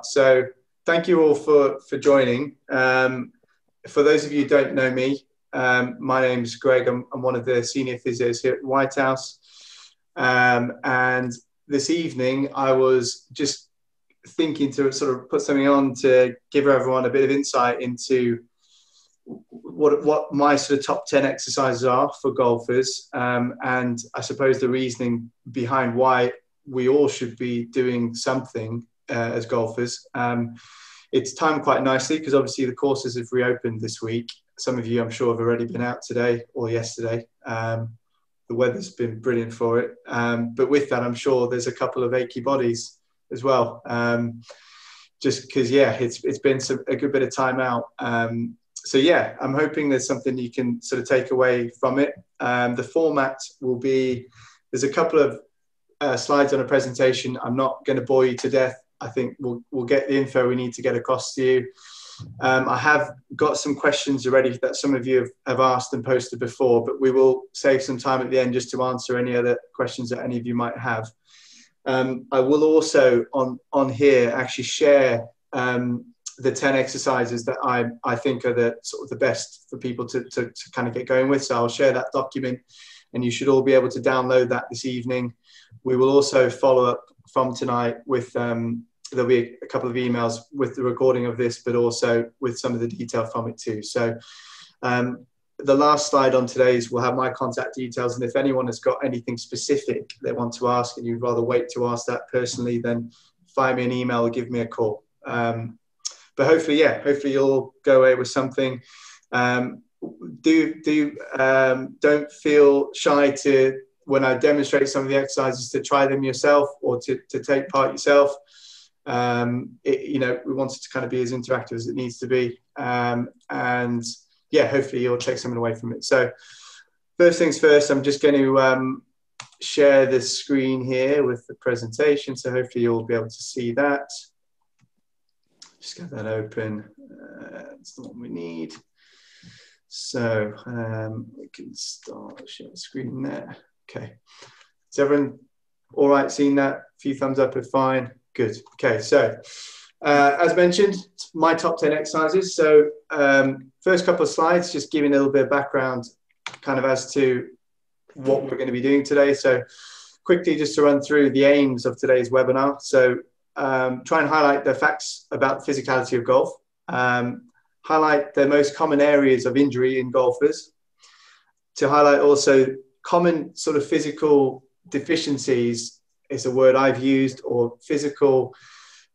So thank you all for joining. For those of you who don't know me, my name is Greg. I'm one of the senior physios here at the White House. And this evening, I was just thinking to sort of put something on to give everyone a bit of insight into what my sort of top 10 exercises are for golfers. And I suppose the reasoning behind why we all should be doing something as golfers. It's timed quite nicely because obviously the courses have reopened this week. Some of you, I'm sure, have already been out today or yesterday. The weather's been brilliant for it. But with that, I'm sure there's a couple of achy bodies as well. Just because, yeah, it's been a good bit of time out. So, yeah, I'm hoping there's something you can sort of take away from it. The format will be, there's a couple of slides on a presentation. I'm not going to bore you to death. I think we'll get the info we need to get across to you. I have got some questions already that some of you have asked and posted before, but we will save some time at the end just to answer any other questions that any of you might have. I will also on here actually share the 10 exercises that I think are the sort of the best for people to kind of get going with. So I'll share that document and you should all be able to download that this evening. We will also follow up from tonight with, there'll be a couple of emails with the recording of this, but also with some of the detail from it too. So the last slide on today's will have my contact details. And if anyone has got anything specific they want to ask and you'd rather wait to ask that personally, then fire me an email or give me a call. But hopefully, yeah, hopefully you'll go away with something. Don't feel shy to, when I demonstrate some of the exercises, to try them yourself or to take part yourself. You know, we want it to kind of be as interactive as it needs to be. And yeah, hopefully you'll take something away from it. So first things first, I'm just going to share the screen here with the presentation. So hopefully you'll be able to see that. Just get that open. That's the one we need. So we can start share the screen there. Okay. Is everyone all right seeing that? A few thumbs up if fine. Good. Okay. So as mentioned, my top 10 exercises. So first couple of slides, just giving a little bit of background kind of as to what we're going to be doing today. So quickly, just to run through the aims of today's webinar. So try and highlight the facts about the physicality of golf. Highlight the most common areas of injury in golfers. To highlight also common sort of physical deficiencies is a word I've used, or physical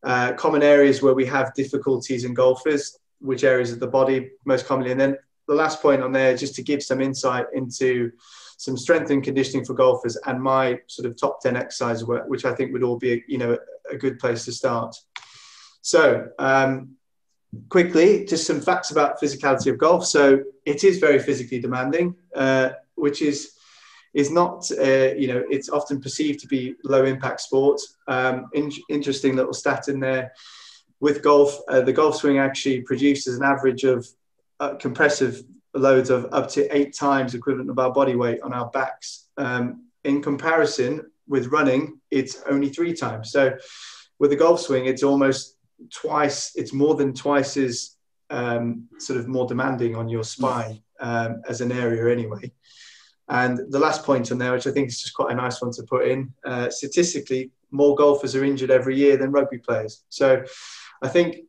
common areas where we have difficulties in golfers, which areas of the body most commonly. And then the last point on there, just to give some insight into some strength and conditioning for golfers and my sort of top 10 exercises, which I think would all be, you know, a good place to start. So quickly, just some facts about physicality of golf. So it is very physically demanding, which is not, you know, it's often perceived to be low impact sport. Interesting little stat in there with golf. The golf swing actually produces an average of compressive loads of up to 8 times equivalent of our body weight on our backs. In comparison with running, it's only 3 times. So with the golf swing, it's almost twice, it's more than twice as sort of more demanding on your spine as an area anyway. And the last point on there, which I think is just quite a nice one to put in, statistically, more golfers are injured every year than rugby players. So I think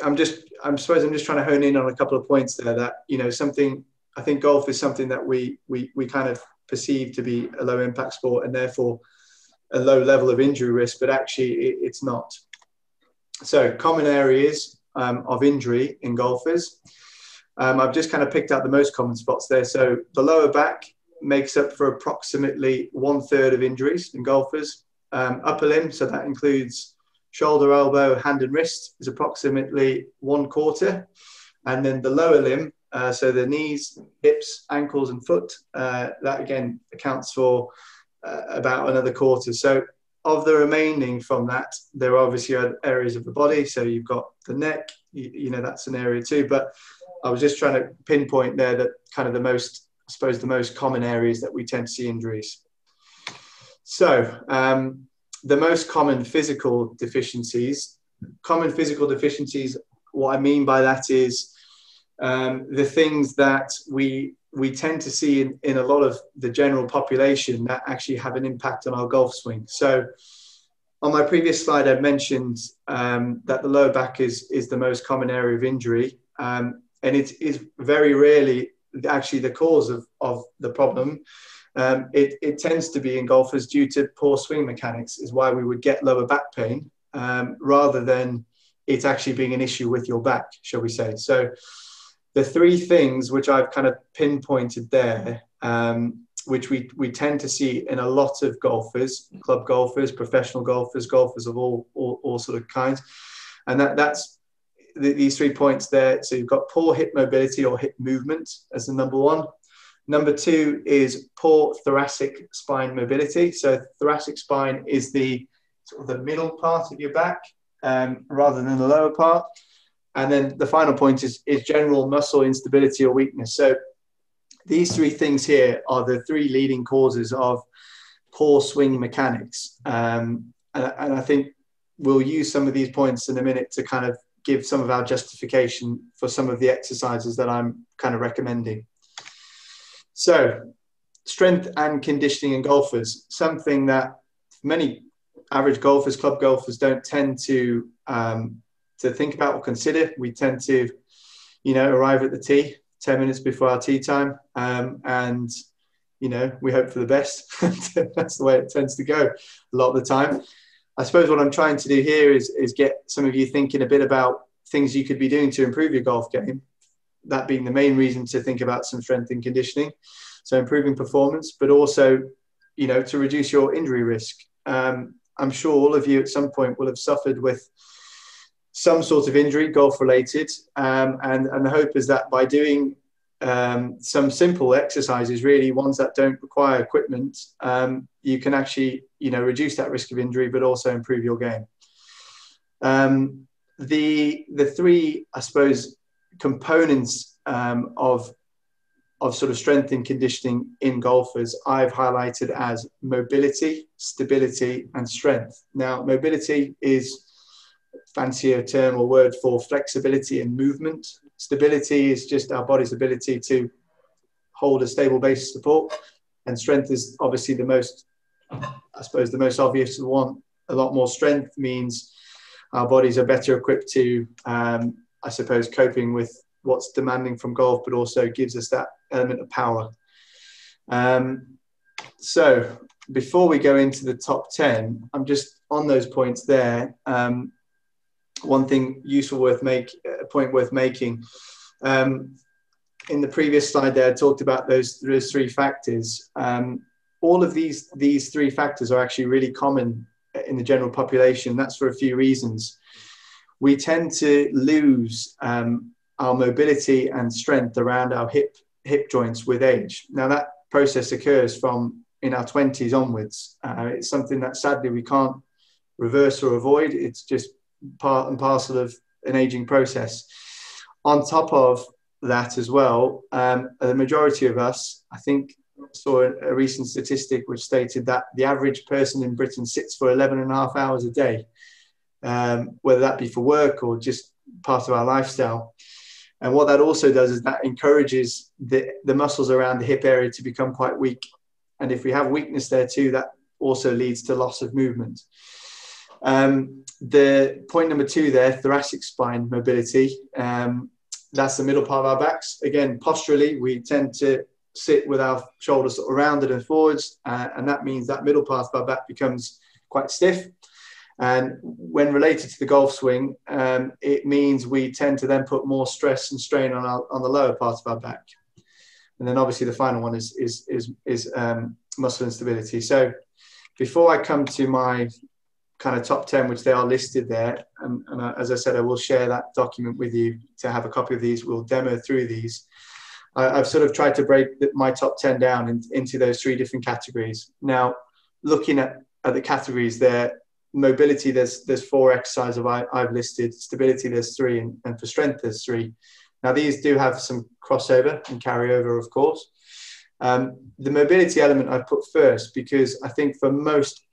I'm just trying to hone in on a couple of points there that, you know, I think golf is something that we kind of perceive to be a low impact sport and therefore a low level of injury risk, but actually it's not. So common areas of injury in golfers. I've just kind of picked out the most common spots there. So the lower back makes up for approximately 1/3 of injuries in golfers. Upper limb, so that includes shoulder, elbow, hand and wrist, is approximately 1/4. And then the lower limb, so the knees, hips, ankles and foot, that again accounts for about another 1/4. So of the remaining from that, there are obviously other areas of the body. So you've got the neck, you know, that's an area too. But I was just trying to pinpoint there that kind of the most, I suppose, the most common areas that we tend to see injuries. So the most common physical deficiencies common physical deficiencies, what I mean by that is the things that we tend to see in a lot of the general population that actually have an impact on our golf swing. So on my previous slide, I mentioned that the lower back is the most common area of injury. And it is very rarely actually the cause of the problem. It tends to be in golfers due to poor swing mechanics is why we would get lower back pain rather than it actually being an issue with your back, shall we say. So the three things which I've kind of pinpointed there, which we tend to see in a lot of golfers, club golfers, professional golfers, golfers of all sort of kinds. And that's these 3 points there. So you've got poor hip mobility or hip movement as the number one. Number two is poor thoracic spine mobility. So thoracic spine is the sort of the middle part of your back rather than the lower part. And then the final point is general muscle instability or weakness. So these three things here are the three leading causes of poor swing mechanics. And I think we'll use some of these points in a minute to kind of give some of our justification for some of the exercises that I'm kind of recommending. So strength and conditioning in golfers, something that many average golfers, club golfers don't tend to think about or consider. We tend to, arrive at the tee 10 minutes before our tee time and, we hope for the best. That's the way it tends to go a lot of the time. I suppose what I'm trying to do here is get some of you thinking a bit about things you could be doing to improve your golf game. That being the main reason to think about some strength and conditioning. So improving performance, but also, to reduce your injury risk. I'm sure all of you at some point will have suffered with some sort of injury, golf related. And the hope is that by doing some simple exercises, really ones that don't require equipment, you can actually, reduce that risk of injury, but also improve your game. The three, I suppose, components of sort of strength and conditioning in golfers I've highlighted as mobility, stability, and strength. Now, mobility is a fancier term or word for flexibility and movement. Stability is just our body's ability to hold a stable base of support, and strength is obviously the most obvious one. A lot more strength means our bodies are better equipped to, coping with what's demanding from golf, but also gives us that element of power. So before we go into the top 10, I'm just on those points there. One thing a point worth making. In the previous slide there, I talked about those three factors. All of these three factors are actually really common in the general population. That's for a few reasons. We tend to lose our mobility and strength around our hip joints with age. Now that process occurs from in our 20s onwards. It's something that sadly we can't reverse or avoid. It's just part and parcel of an aging process. On top of that as well, the majority of us, I think, saw a recent statistic which stated that the average person in Britain sits for 11 and a half hours a day, whether that be for work or just part of our lifestyle. And what that also does is that encourages the muscles around the hip area to become quite weak. And if we have weakness there too, that also leads to loss of movement. The point number two there, thoracic spine mobility, that's the middle part of our backs. Again, posturally, we tend to sit with our shoulders sort of rounded and forwards, and that means that middle part of our back becomes quite stiff. And when related to the golf swing, it means we tend to then put more stress and strain on the lower part of our back. And then obviously the final one is muscle instability. So before I come to my kind of top 10, which they are listed there, and as I said, I will share that document with you to have a copy of these. We'll demo through these. I've sort of tried to break my top 10 down into those three different categories. Now, looking at the categories there, mobility, there's four exercises I've listed. Stability, there's three, and for strength, there's three. Now, these do have some crossover and carryover, of course. The mobility element I've put first because I think for most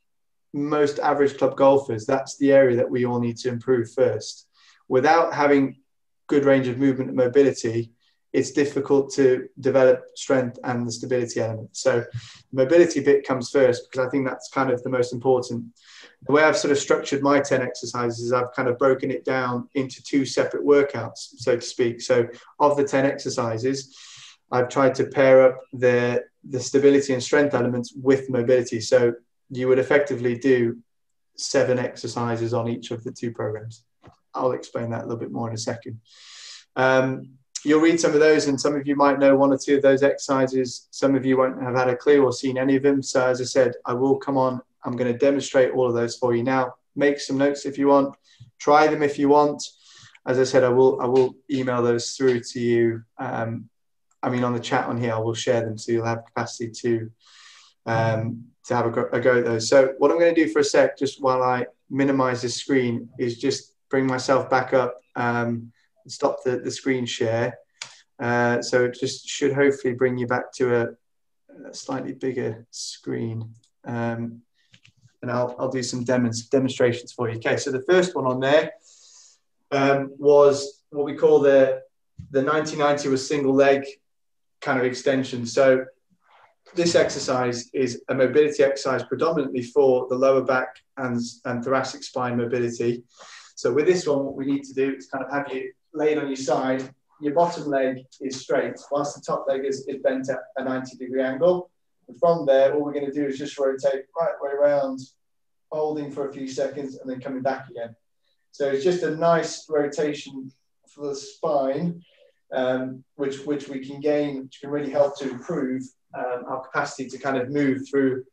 most average club golfers, that's the area that we all need to improve first. Without having good range of movement and mobility, it's difficult to develop strength and the stability element. So the mobility bit comes first, because I think that's kind of the most important. The way I've sort of structured my 10 exercises is I've kind of broken it down into 2 separate workouts, so to speak. So of the 10 exercises, I've tried to pair up the stability and strength elements with mobility. So you would effectively do 7 exercises on each of the 2 programs. I'll explain that a little bit more in a second. You'll read some of those, and some of you might know 1 or 2 of those exercises. Some of you won't have had a clue or seen any of them. So as I said, I will come on. I'm going to demonstrate all of those for you now. Make some notes if you want. Try them if you want. As I said, I will email those through to you. I mean, on the chat on here, I will share them, so you'll have capacity to have a go at those. So what I'm going to do for a sec, just while I minimize the screen, is just bring myself back up, stop the screen share. So it just should hopefully bring you back to a slightly bigger screen. And I'll do some demonstrations for you. Okay, so the first one on there was what we call the 90-90 with single leg kind of extension. So this exercise is a mobility exercise predominantly for the lower back and thoracic spine mobility. So with this one, what we need to do is kind of have you laid on your side. Your bottom leg is straight, whilst the top leg is bent at a 90-degree angle. And from there, all we're going to do is just rotate right way around, holding for a few seconds, and then coming back again. So it's just a nice rotation for the spine, which we can gain, which can really help to improve our capacity to kind of move through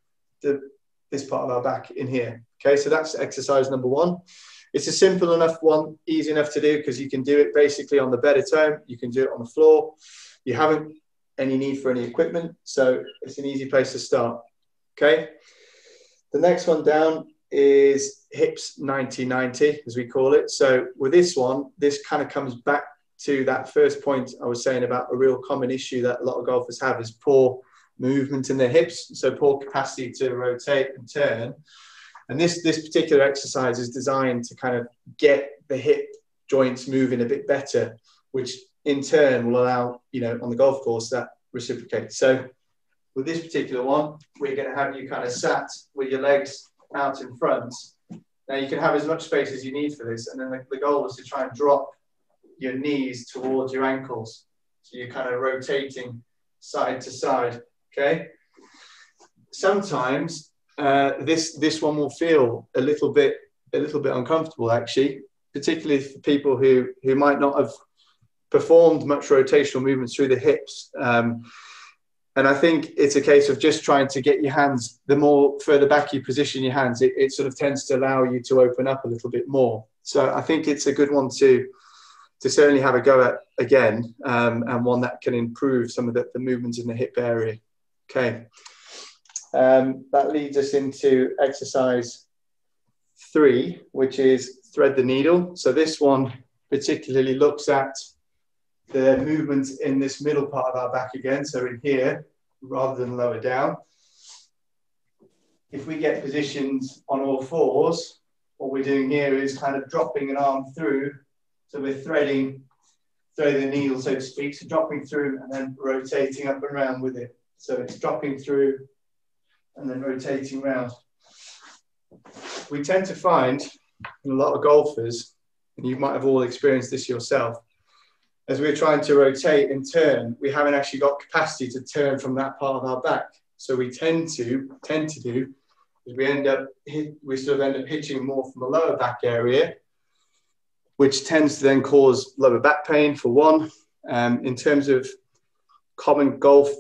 this part of our back in here. Okay, so that's exercise number 1. It's a simple enough one, easy enough to do, because you can do it basically on the bed at home. You can do it on the floor. You haven't any need for any equipment, so it's an easy place to start. Okay. The next one down is hips 90-90, as we call it. So with this one, this kind of comes back to that first point I was saying about a real common issue that a lot of golfers have, is poor movement in their hips, so poor capacity to rotate and turn. And this particular exercise is designed to kind of get the hip joints moving a bit better, which in turn will allow, on the golf course, that reciprocates. So with this particular one, we're going to have you kind of sat with your legs out in front. Now you can have as much space as you need for this, and then the goal is to try and drop your knees towards your ankles. So you're kind of rotating side to side, okay? Sometimes this one will feel a little bit uncomfortable, actually, particularly for people who might not have performed much rotational movements through the hips. And I think it's a case of just trying to get your hands, the more further back you position your hands, it sort of tends to allow you to open up a little bit more. So I think it's a good one to certainly have a go at again, and one that can improve some of the movements in the hip area. Okay. That leads us into exercise 3, which is thread the needle. So this one particularly looks at the movement in this middle part of our back again, so in here rather than lower down. If we get positioned on all fours, what we're doing here is kind of dropping an arm through, so we're threading the needle, so to speak, so dropping through and then rotating up and around with it. So it's dropping through and then rotating around. We tend to find in a lot of golfers, and you might have all experienced this yourself, as we're trying to rotate and turn, we haven't actually got capacity to turn from that part of our back. So we tend to do is we sort of end up hitching more from the lower back area, which tends to then cause lower back pain for one. In terms of common golf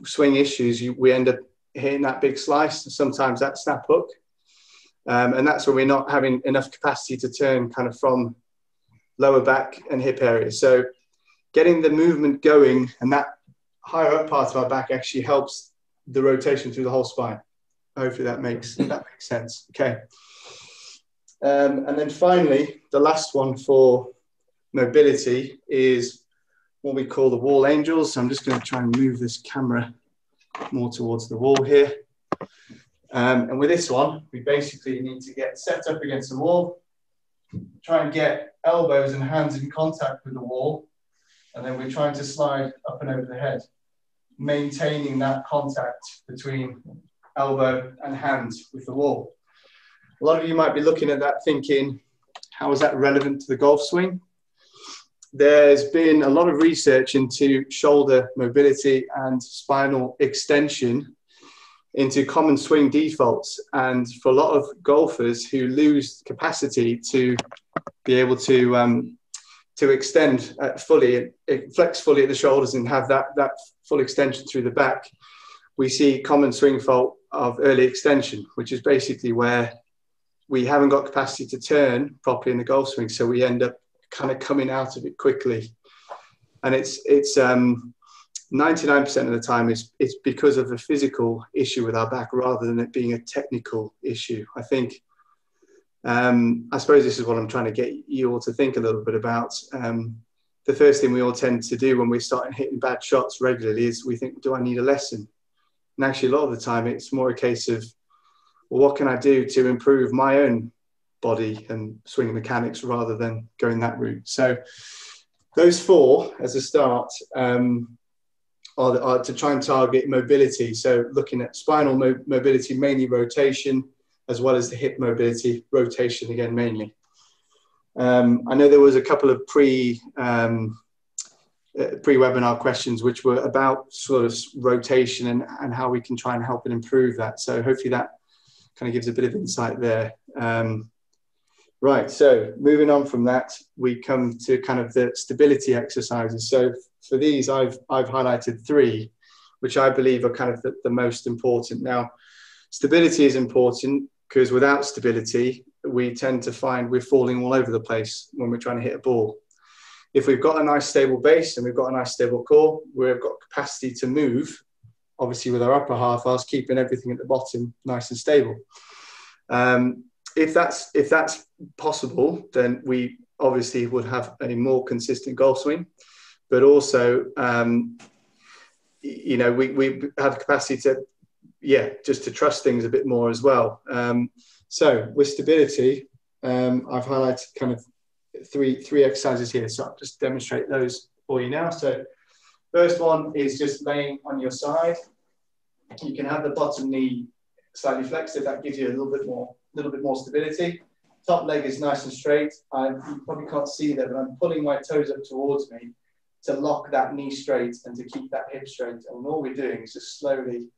swing issues, we end up hitting that big slice, sometimes that snap hook. And that's when we're not having enough capacity to turn kind of from lower back and hip area. So getting the movement going, and that higher up part of our back actually helps the rotation through the whole spine. Hopefully that makes sense. Okay. And then finally, the last one for mobility is what we call the wall angels. So I'm just going to try and move this camera more towards the wall here. And with this one, we basically need to get set up against the wall, try and get elbows and hands in contact with the wall, and then we're trying to slide up and over the head, maintaining that contact between elbow and hand with the wall. A lot of you might be looking at that thinking, how is that relevant to the golf swing? There's been a lot of research into shoulder mobility and spinal extension into common swing defaults. And for a lot of golfers who lose capacity to be able to extend fully, flex fully at the shoulders and have that full extension through the back, we see common swing fault of early extension, which is basically where we haven't got capacity to turn properly in the golf swing. So we end up kind of coming out of it quickly. And it's 99% of the time it's because of a physical issue with our back rather than it being a technical issue. I think, I suppose this is what I'm trying to get you all to think a little bit about. The first thing we all tend to do when we start hitting bad shots regularly is we think, do I need a lesson? And actually a lot of the time it's more a case of, well, what can I do to improve my own body and swing mechanics rather than going that route? So those four as a start are to try and target mobility. So looking at spinal mobility, mainly rotation, as well as the hip mobility, rotation again mainly. I know there was a couple of pre-webinar questions which were about sort of rotation and how we can try and help and improve that. So hopefully that kind of gives a bit of insight there. Right, so moving on from that, we come to kind of the stability exercises. So for these, I've highlighted three, which I believe are kind of the most important. Now, stability is important because without stability, we tend to find we're falling all over the place when we're trying to hit a ball. If we've got a nice stable base and we've got a nice stable core, we've got capacity to move, obviously with our upper half, whilst keeping everything at the bottom nice and stable. If that's possible, then we obviously would have a more consistent golf swing, but also, we have capacity to, just to trust things a bit more as well. So with stability, I've highlighted kind of three exercises here. So I'll just demonstrate those for you now. So first one is just laying on your side. You can have the bottom knee slightly flexed if that gives you a little bit more stability. Top leg is nice and straight. You probably can't see that, but I'm pulling my toes up towards me to lock that knee straight and to keep that hip straight. And all we're doing is just slowly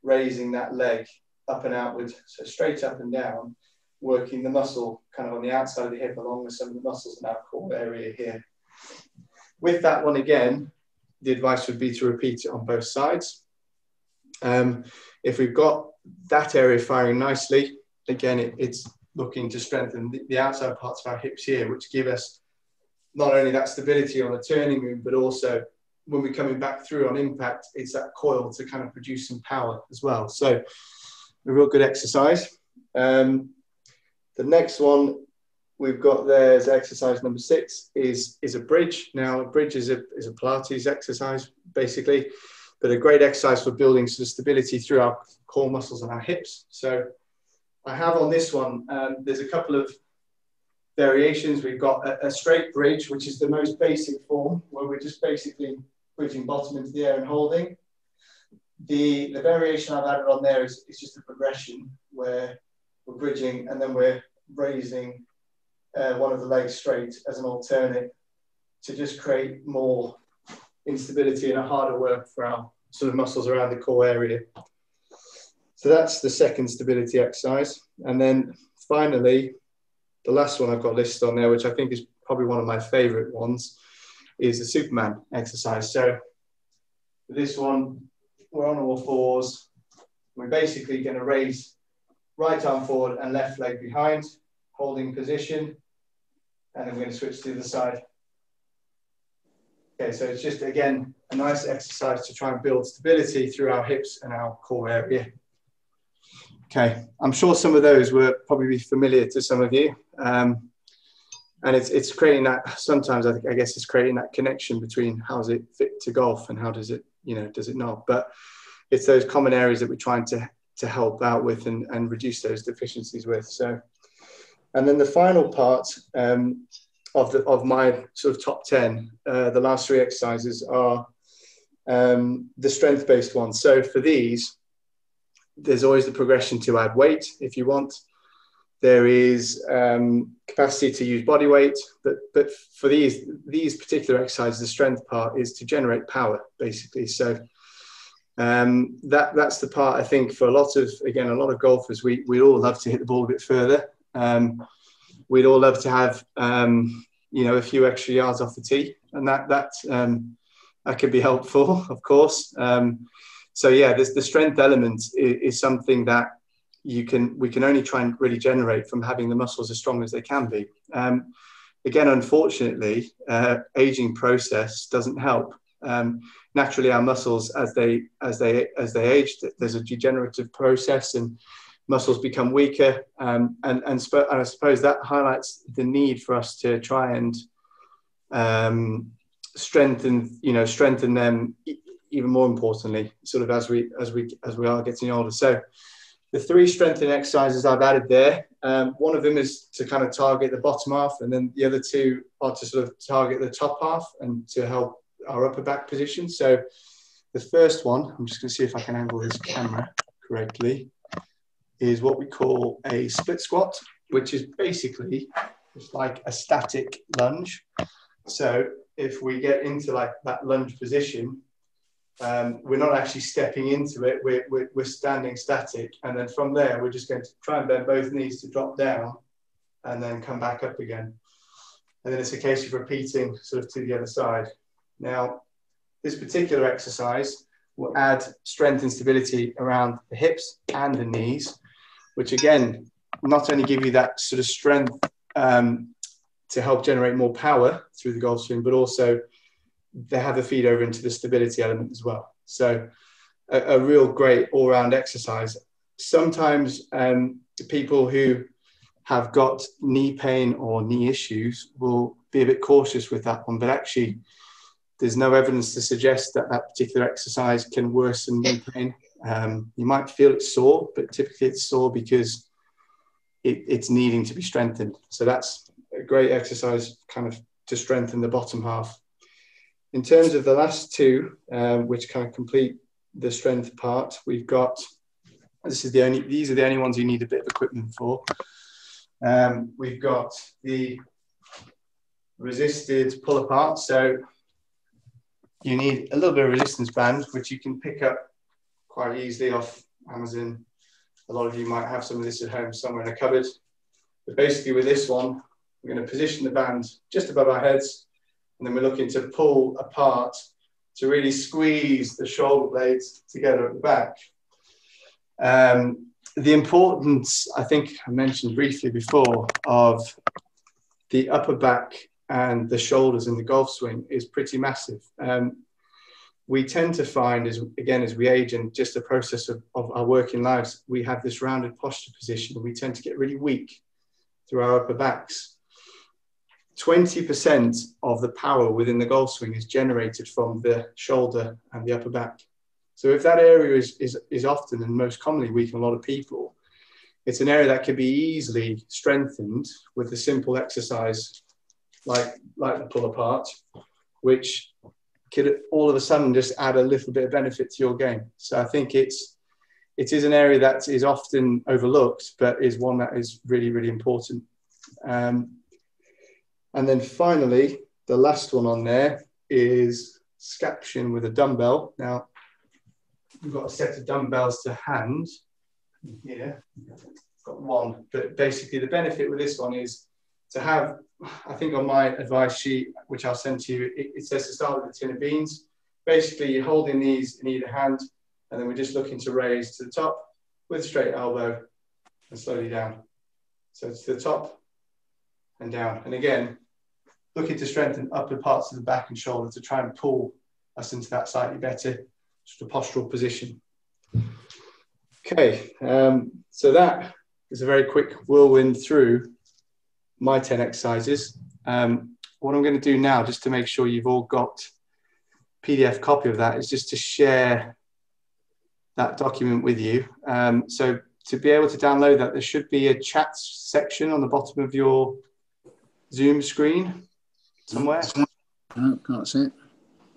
raising that leg up and outward, so straight up and down, working the muscle kind of on the outside of the hip along with some of the muscles in our core area here. With that one again, the advice would be to repeat it on both sides. If we've got that area firing nicely, again, it's looking to strengthen the outside parts of our hips here, which give us not only that stability on a turning move, but also when we're coming back through on impact, it's that coil to kind of produce some power as well. So a real good exercise. The next one we've got there is exercise number 6 is a bridge. Now, a bridge is a Pilates exercise, basically, but a great exercise for building sort of stability through our core muscles and our hips. So I have on this one, there's a couple of variations. We've got a straight bridge, which is the most basic form, where we're just basically bridging bottom into the air and holding. The variation I've added on there is just a progression where we're bridging and then we're raising one of the legs straight as an alternate to just create more instability and a harder work for our sort of muscles around the core area. So that's the second stability exercise. And then finally, the last one I've got listed on there, which I think is probably one of my favorite ones, is the Superman exercise. So for this one, we're on all fours. We're basically going to raise right arm forward and left leg behind, holding position. And then we're going to switch to the other side. Okay, so it's just, again, a nice exercise to try and build stability through our hips and our core area. Okay, I'm sure some of those were probably familiar to some of you. And it's creating that, sometimes I guess it's creating that connection between how does it fit to golf and how does it, does it not? But it's those common areas that we're trying to help out with and reduce those deficiencies with. So, and then the final part of my sort of top 10, the last 3 exercises are the strength-based ones. So for these, there's always the progression to add weight if you want. There is capacity to use body weight, but for these particular exercises, the strength part is to generate power, basically. So that's the part I think for a lot of golfers, we all love to hit the ball a bit further. We'd all love to have a few extra yards off the tee, and that could be helpful, of course. So yeah, the strength element is something that we can only try and really generate from having the muscles as strong as they can be. Again, unfortunately, aging process doesn't help. Naturally, our muscles, as they age, there's a degenerative process, and muscles become weaker. And I suppose that highlights the need for us to try and strengthen them even more importantly, sort of as we are getting older. So the 3 strengthening exercises I've added there, one of them is to kind of target the bottom half, and then the other 2 are to sort of target the top half and to help our upper back position. So the first one, I'm just going to see if I can angle this camera correctly, is what we call a split squat, which is basically just like a static lunge. So if we get into like that lunge position, we're not actually stepping into it, we're standing static, and then from there we're just going to try and bend both knees to drop down and then come back up again, and then it's a case of repeating sort of to the other side. Now this particular exercise will add strength and stability around the hips and the knees, which again not only give you that sort of strength to help generate more power through the golf swing, but also they have a feed over into the stability element as well. So a real great all-round exercise. Sometimes people who have got knee pain or knee issues will be a bit cautious with that one, but actually there's no evidence to suggest that that particular exercise can worsen knee pain. You might feel it's sore, but typically it's sore because it's needing to be strengthened. So that's a great exercise kind of to strengthen the bottom half. In terms of the last 2, which kind of complete the strength part, we've got, these are the only ones you need a bit of equipment for. We've got the resisted pull apart. So you need a little bit of resistance band, which you can pick up quite easily off Amazon. A lot of you might have some of this at home somewhere in a cupboard. But basically with this one, we're going to position the band just above our heads, and then we're looking to pull apart to really squeeze the shoulder blades together at the back. The importance, I think I mentioned briefly before, of the upper back and the shoulders in the golf swing is pretty massive. We tend to find, as we age and just the process of our working lives, we have this rounded posture position. We tend to get really weak through our upper backs. 20% of the power within the golf swing is generated from the shoulder and the upper back. So if that area is often and most commonly weak in a lot of people, it's an area that can be easily strengthened with a simple exercise like the pull apart, which could all of a sudden just add a little bit of benefit to your game. So I think it is an area that is often overlooked, but is one that is really, really important. And then finally, the last one on there is scaption with a dumbbell. Now, we've got a set of dumbbells to hand here. Got one, but basically the benefit with this one is to have, I think on my advice sheet, which I'll send to you, it says to start with a tin of beans. Basically, you're holding these in either hand, and then we're just looking to raise to the top with a straight elbow and slowly down. So it's to the top and down. And again, looking to strengthen upper parts of the back and shoulder to try and pull us into that slightly better sort of postural position. Okay, so that is a very quick whirlwind through my 10 exercises. What I'm going to do now, just to make sure you've all got PDF copy of that, is just to share that document with you. So to be able to download that, there should be a chat section on the bottom of your Zoom screen somewhere. No, can't see it.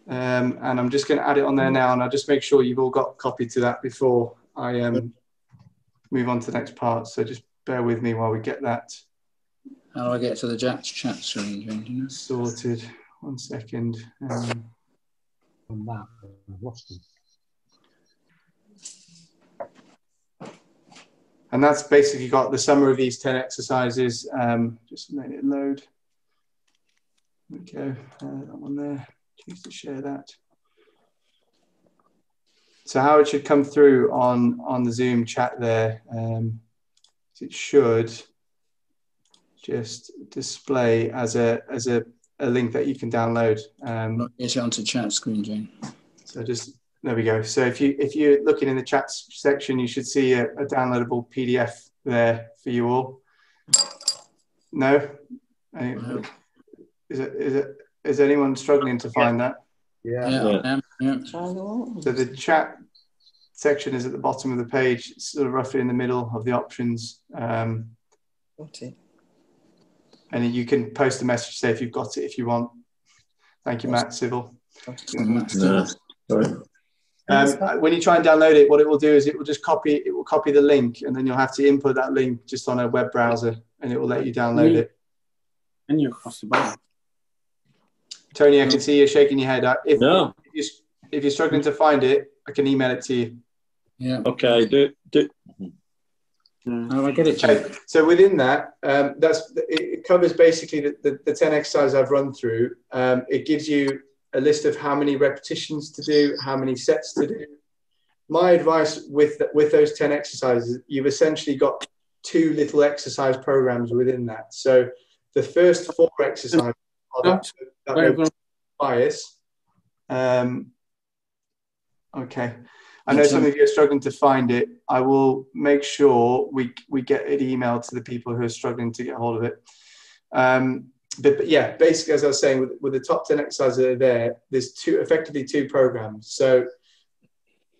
And I'm just going to add it on there now, and I'll just make sure you've all got a copy to that before I move on to the next part. So just bear with me while we get that. How do I get to the chat screen, Jane? Do you know? Sorted. 1 second. On that, I've lost them. And that's basically got the summary of these 10 exercises. Just let it load. There we go. That one there. Choose to share that. So how it should come through on the Zoom chat there, it should just display as a link that you can download. Get it onto chat screen, Jane. So just there we go. So if you're looking in the chat section, you should see a downloadable PDF there for you all. No? Is anyone struggling to find that? Yeah. So the chat section is at the bottom of the page, sort of roughly in the middle of the options. And you can post a message, say if you've got it, if you want. Thank you, Matt Civil. No, sorry. When you try and download it, what it will do is it will copy the link, and then you'll have to input that link just on a web browser, and it will let you download it. And you're across the bar. Tony, I can see you shaking your head. If you're struggling to find it, I can email it to you. Yeah. Okay. Do. How do I get it, Jane? Okay. So within that, it covers basically the 10 exercises I've run through. It gives you a list of how many repetitions to do, how many sets to do. My advice with those 10 exercises, you've essentially got 2 little exercise programs within that. So the first 4 exercises are that bias. Okay. I know some of you are struggling to find it. I will make sure we get it emailed to the people who are struggling to get hold of it. But yeah, basically, as I was saying, with the top 10 exercises that are there, there's effectively 2 programs. So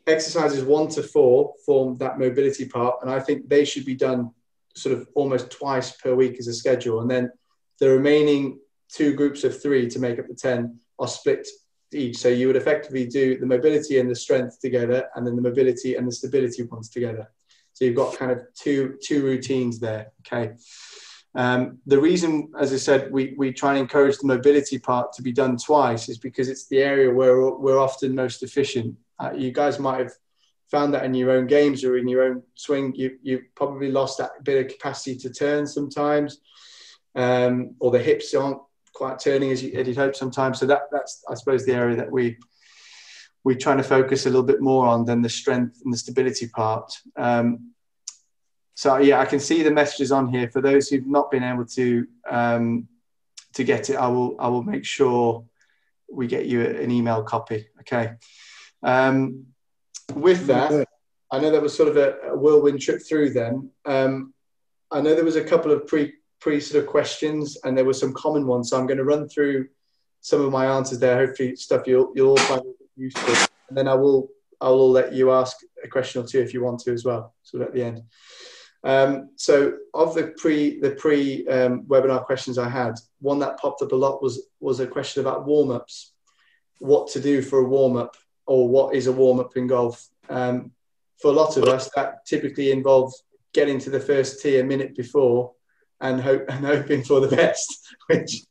exercises 1 to 4 form that mobility part, and I think they should be done sort of almost twice per week as a schedule. And then the remaining 2 groups of 3 to make up the 10 are split each. So you would effectively do the mobility and the strength together, and then the mobility and the stability ones together. So you've got kind of two routines there. Okay. The reason, as I said, we try and encourage the mobility part to be done twice is because it's the area where we're often most efficient. You guys might have found that in your own games or in your own swing. You've probably lost that bit of capacity to turn sometimes, or the hips aren't quite turning as you'd hope sometimes. So that's, I suppose, the area that we're trying to focus a little bit more on than the strength and the stability part. So yeah, I can see the messages on here. For those who've not been able to get it, I will make sure we get you an email copy. Okay. With that, I know that was sort of a whirlwind trip through them. I know there was a couple of pre sort of questions, and there were some common ones. So I'm going to run through some of my answers there. Hopefully stuff you'll all find useful. And then I'll let you ask a question or 2 if you want to as well, sort of at the end. So of the pre webinar questions I had, one that popped up a lot was a question about warm-ups, what to do for a warm-up, or what is a warm-up in golf. For a lot of us, that typically involves getting to the first tee a minute before and hoping for the best, which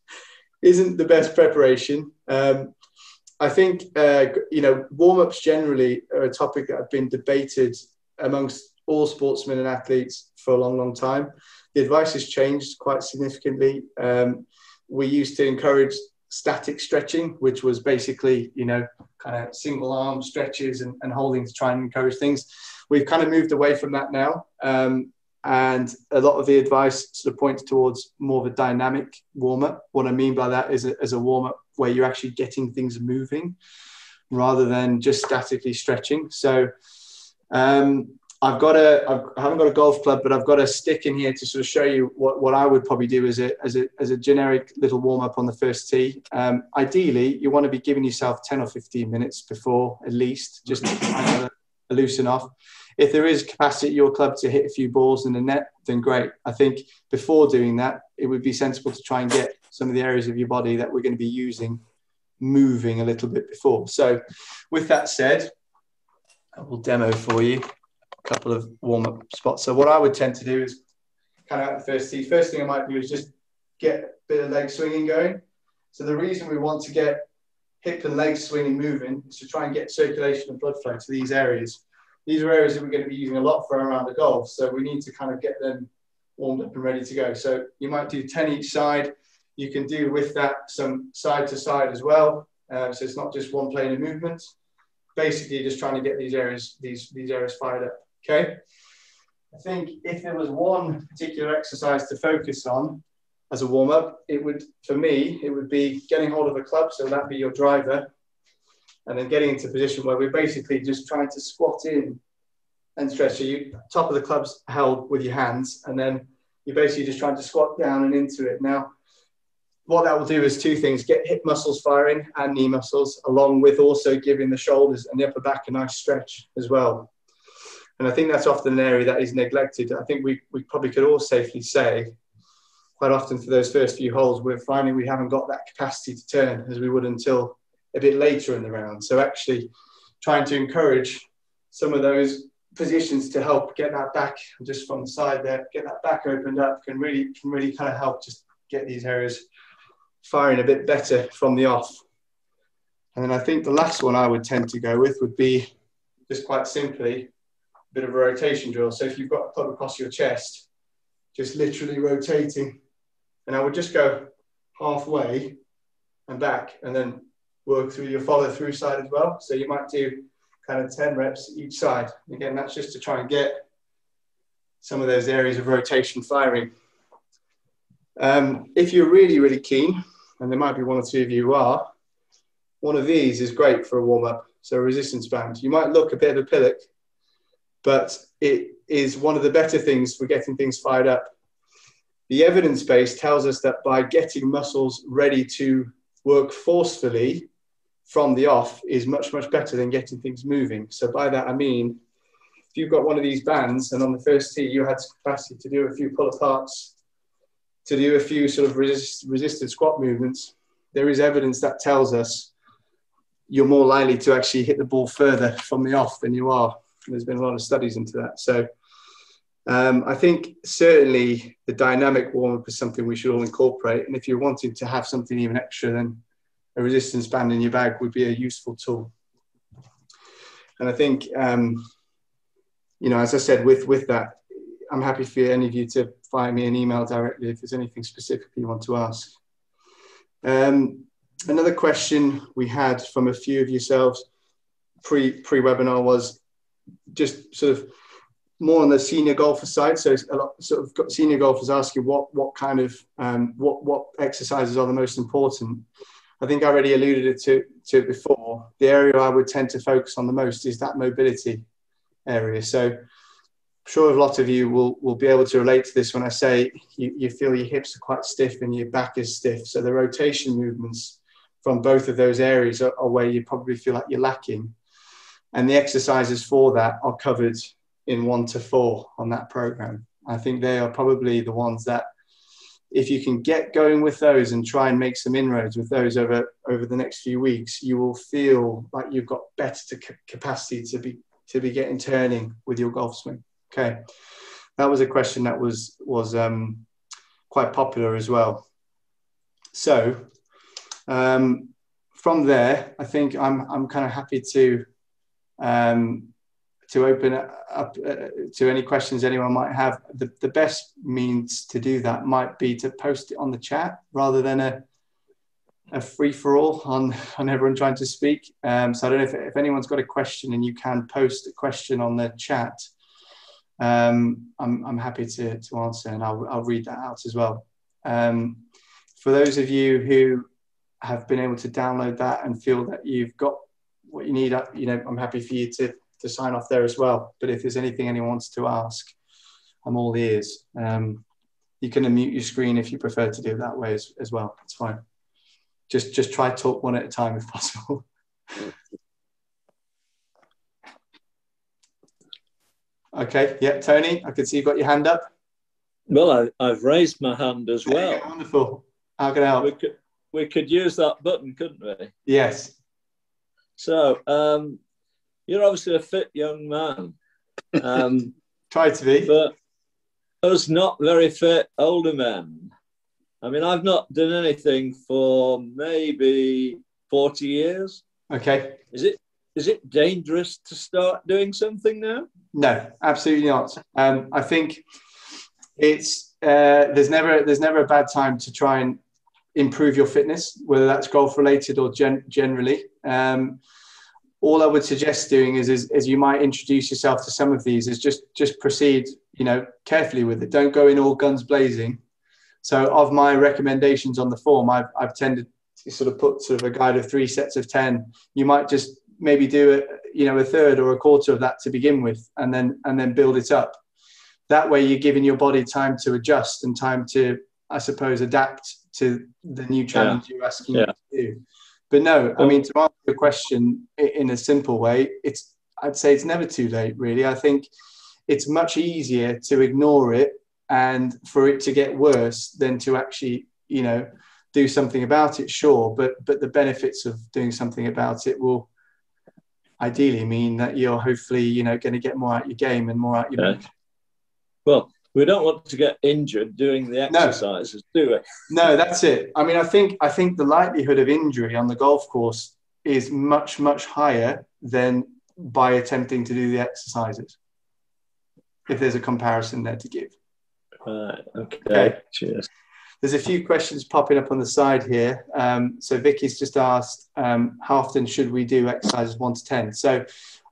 isn't the best preparation. I think warm-ups generally are a topic that have been debated amongst all sportsmen and athletes for a long, long time. The advice has changed quite significantly. We used to encourage static stretching, which was basically, kind of single arm stretches and holding to try and encourage things. We've kind of moved away from that now. And a lot of the advice sort of points towards more of a dynamic warm-up. What I mean by that is as a warm-up where you're actually getting things moving rather than just statically stretching. So I haven't got a golf club, but I've got a stick in here to sort of show you what I would probably do as a generic little warm-up on the first tee. Ideally, you want to be giving yourself 10 or 15 minutes before, at least, just to loosen off. If there is capacity at your club to hit a few balls in the net, then great. I think before doing that, it would be sensible to try and get some of the areas of your body that we're going to be using moving a little bit before. So with that said, I will demo for you a couple of warm-up spots. So what I would tend to do is kind of at the first tee. First thing I might do is just get a bit of leg swinging going. So the reason we want to get hip and leg swinging moving is to try and get circulation and blood flow to these areas. These are areas that we're going to be using a lot for around the golf. So we need to kind of get them warmed up and ready to go. So you might do 10 each side. You can do with that some side to side as well. So it's not just one plane of movement. Basically just trying to get these areas fired up. Okay. I think if there was one particular exercise to focus on as a warm-up, it would, for me, it would be getting hold of a club, so that'd be your driver, and then getting into a position where we're basically just trying to squat in and stretch. So you top of the club's held with your hands, and then you're basically just trying to squat down and into it. Now, what that will do is two things: get hip muscles firing and knee muscles, along with also giving the shoulders and the upper back a nice stretch as well. And I think that's often an area that is neglected. I think we probably could all safely say, quite often for those first few holes, we're finding we haven't got that capacity to turn as we would until a bit later in the round. So actually trying to encourage some of those positions to help get that back just from the side there, get that back opened up can really kind of help just get these areas firing a bit better from the off. And then I think the last one I would tend to go with would be just quite simply a bit of a rotation drill. So if you've got a club across your chest, just literally rotating. And I would just go halfway and back and then work through your follow through side as well. So you might do kind of 10 reps each side. Again, that's just to try and get some of those areas of rotation firing. If you're really, really keen, and there might be one or two of you who are, one of these is great for a warm-up. So a resistance band. You might look a bit of a pillock, but it is one of the better things for getting things fired up. The evidence base tells us that by getting muscles ready to work forcefully from the off is much, much better than getting things moving. So by that, I mean, if you've got one of these bands and on the first tee, you had capacity to do a few pull aparts, to do a few sort of resisted squat movements, there is evidence that tells us you're more likely to actually hit the ball further from the off than you are. There's been a lot of studies into that. So I think certainly the dynamic warm-up is something we should all incorporate. And if you're wanting to have something even extra, then a resistance band in your bag would be a useful tool. And I think, you know, as I said, with that, I'm happy for any of you to fire me an email directly if there's anything specific you want to ask. Another question we had from a few of yourselves pre-webinar was just sort of more on the senior golfer side. So a lot sort of got senior golfers asking what kind of what exercises are the most important. I think I already alluded to it before. The area I would tend to focus on the most is that mobility area. So I'm sure a lot of you will be able to relate to this when I say you feel your hips are quite stiff and your back is stiff. So the rotation movements from both of those areas are where you probably feel like you're lacking. And the exercises for that are covered in 1 to 4 on that program. I think they are probably the ones that, if you can get going with those and try and make some inroads with those over the next few weeks, you will feel like you've got better capacity to be getting turning with your golf swing. Okay, that was a question that was quite popular as well. So from there, I think I'm kind of happy to open up to any questions anyone might have. The best means to do that might be to post it on the chat rather than a free-for-all on everyone trying to speak. So I don't know if anyone's got a question and you can post a question on the chat. I'm happy to answer, and I'll read that out as well. For those of you who have been able to download that and feel that you've got what you need, you know, I'm happy for you to sign off there as well. But if there's anything anyone wants to ask, I'm all ears. You can unmute your screen if you prefer to do it that way as well. It's fine. Just try to talk one at a time if possible. Okay. Yeah, Tony, I can see you've got your hand up. Well, I've raised my hand as well. Wonderful. How can I help? We could use that button, couldn't we? Yes. So, you're obviously a fit young man. Try to be. But us not very fit older men. I mean, I've not done anything for maybe 40 years. Okay. Is it dangerous to start doing something now? No, absolutely not. I think it's there's never a bad time to try and improve your fitness, whether that's golf related or generally. All I would suggest doing is you might introduce yourself to some of these, is just proceed, carefully with it. Don't go in all guns blazing. So of my recommendations on the form, I've tended to sort of put sort of a guide of 3 sets of 10. You might just maybe do a third or a quarter of that to begin with, and then build it up. That way you're giving your body time to adjust and time to, I suppose, adapt to the new challenge you're asking you to do. But no, I mean, to answer your question in a simple way, I'd say it's never too late, really. I think it's much easier to ignore it and for it to get worse than to actually, do something about it, sure. But the benefits of doing something about it will ideally mean that you're hopefully, going to get more out your game and more out your mood. Well, we don't want to get injured doing the exercises, do we? No, that's it. I mean, I think the likelihood of injury on the golf course is much, much higher than by attempting to do the exercises, if there's a comparison there to give. Okay. Cheers. There's a few questions popping up on the side here. So Vicky's just asked, how often should we do exercises 1 to 10? So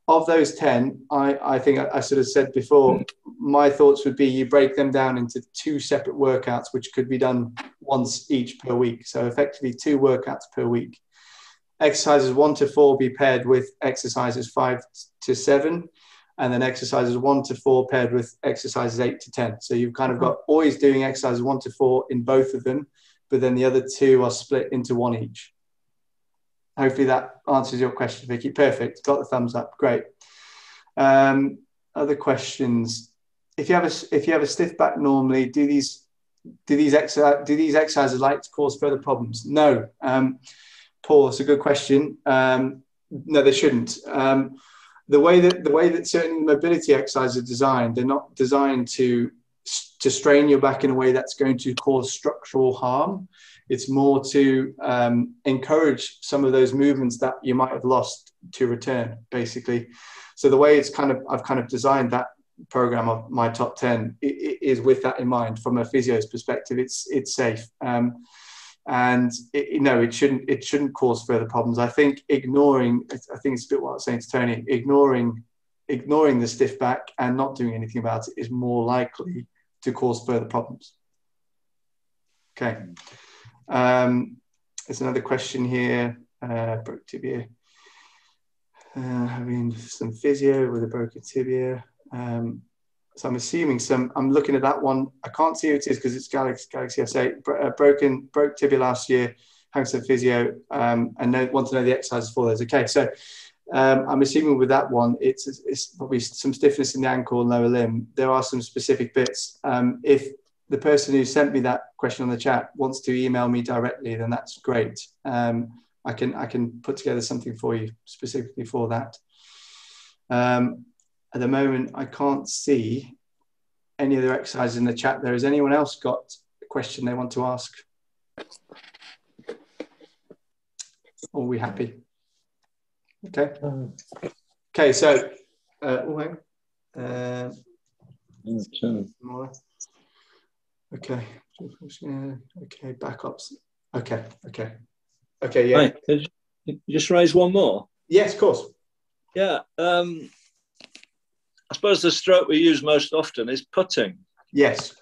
of those 10, I think I sort of said before, my thoughts would be you break them down into 2 separate workouts, which could be done once each per week. So effectively 2 workouts per week. Exercises 1 to 4 be paired with exercises 5 to 7, and then exercises 1 to 4 paired with exercises 8 to 10. So you've kind of got always doing exercises 1 to 4 in both of them, but then the other 2 are split into 1 each. Hopefully that answers your question, Vicky. Perfect. Got the thumbs up. Great. Other questions? If you have a stiff back normally, do these exercises like to cause further problems? No. Paul, it's a good question. No, they shouldn't. The way that certain mobility exercises are designed, they're not designed to strain your back in a way that's going to cause structural harm. It's more to encourage some of those movements that you might have lost to return, basically. So the way I've kind of designed that program of my top 10 is with that in mind. From a physio's perspective, it's safe, and it shouldn't cause further problems. I think ignoring, I think it's a bit what I was saying to Tony, ignoring the stiff back and not doing anything about it is more likely to cause further problems. Okay. There's another question here. Broke tibia. Having some physio with a broken tibia. So I'm assuming I'm looking at that one. I can't see who it is because it's Galaxy S8. Broke tibia last year, having some physio, and want to know the exercises for those. Okay, so I'm assuming with that one, it's probably some stiffness in the ankle and lower limb. There are some specific bits. If the person who sent me that question on the chat wants to email me directly, then that's great. I can put together something for you specifically for that. At the moment, I can't see any other exercises in the chat. There is anyone else got a question they want to ask? Or are we happy? Okay. Okay. So, hang on. Okay. Okay. Backups. Okay. Yeah. Right. Just raise one more. Yes, of course. Yeah. I suppose the stroke we use most often is putting. Yes.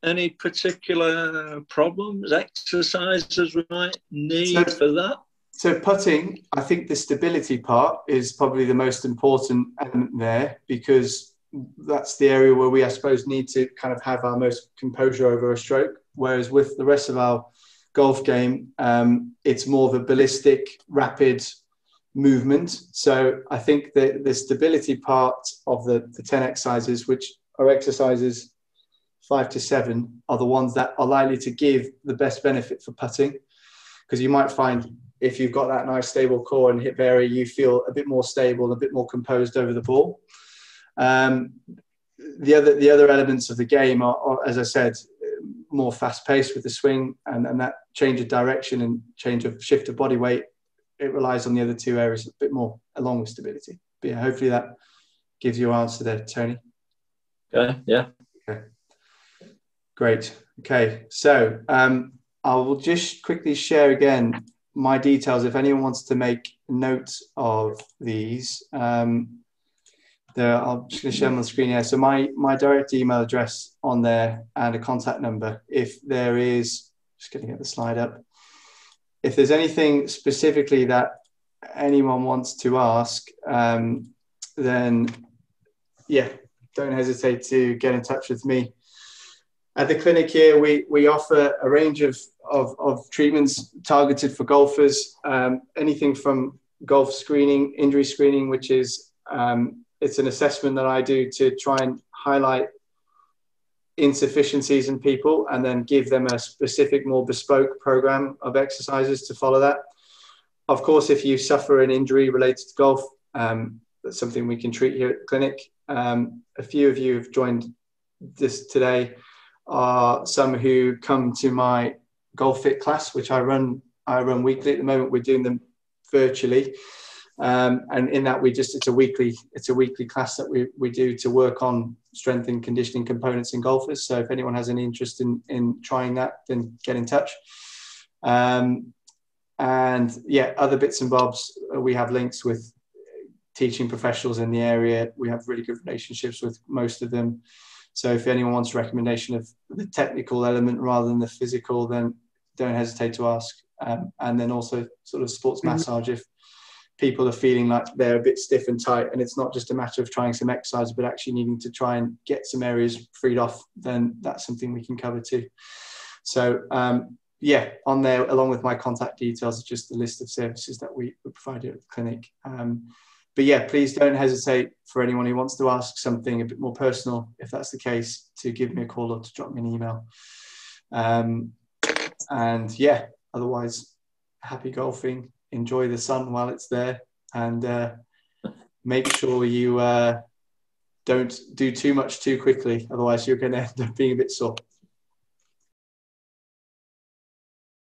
Any particular problems, exercises we might need for that? So putting, I think the stability part is probably the most important element there, because that's the area where we, I suppose, need to kind of have our most composure over a stroke. Whereas with the rest of our golf game, it's more of a ballistic, rapid movement. So I think that the stability part of the 10 exercises, which are exercises 5 to 7, are the ones that are likely to give the best benefit for putting. Because you might find if you've got that nice stable core and hip area, you feel a bit more stable, a bit more composed over the ball. The other elements of the game are, as I said, more fast-paced with the swing, and that change of direction and change of shift of body weight, it relies on the other two areas a bit more, along with stability. But yeah, hopefully that gives you an answer there, Tony. Okay, yeah. Okay. Great. Okay, so I will just quickly share again my details if anyone wants to make notes of these. I'm just going to share them on the screen here. So my direct email address on there and a contact number. If there is, just going to get the slide up. If there's anything specifically that anyone wants to ask, then yeah, don't hesitate to get in touch with me. At the clinic here, we offer a range of treatments targeted for golfers, anything from golf screening, injury screening, which is, it's an assessment that I do to try and highlight insufficiencies in people and then give them a specific, more bespoke program of exercises to follow that. Of course, if you suffer an injury related to golf, that's something we can treat here at the clinic. A few of you have joined this today are some who come to my Golf Fit class, which I run weekly. At the moment, we're doing them virtually. And in that, it's a weekly class that we do to work on strength and conditioning components in golfers. So if anyone has any interest in trying that, then get in touch. And yeah, other bits and bobs, we have links with teaching professionals in the area. We have really good relationships with most of them. So if anyone wants a recommendation of the technical element rather than the physical, then don't hesitate to ask. And then also sort of sports massage if people are feeling like they're a bit stiff and tight and it's not just a matter of trying some exercise, but actually needing to try and get some areas freed off, then that's something we can cover too. So yeah, on there, along with my contact details, is just the list of services that we provide here at the clinic. But yeah, please don't hesitate for anyone who wants to ask something a bit more personal, if that's the case, to give me a call or to drop me an email. And yeah, otherwise, happy golfing. Enjoy the sun while it's there, and make sure you don't do too much too quickly. Otherwise, you're going to end up being a bit sore.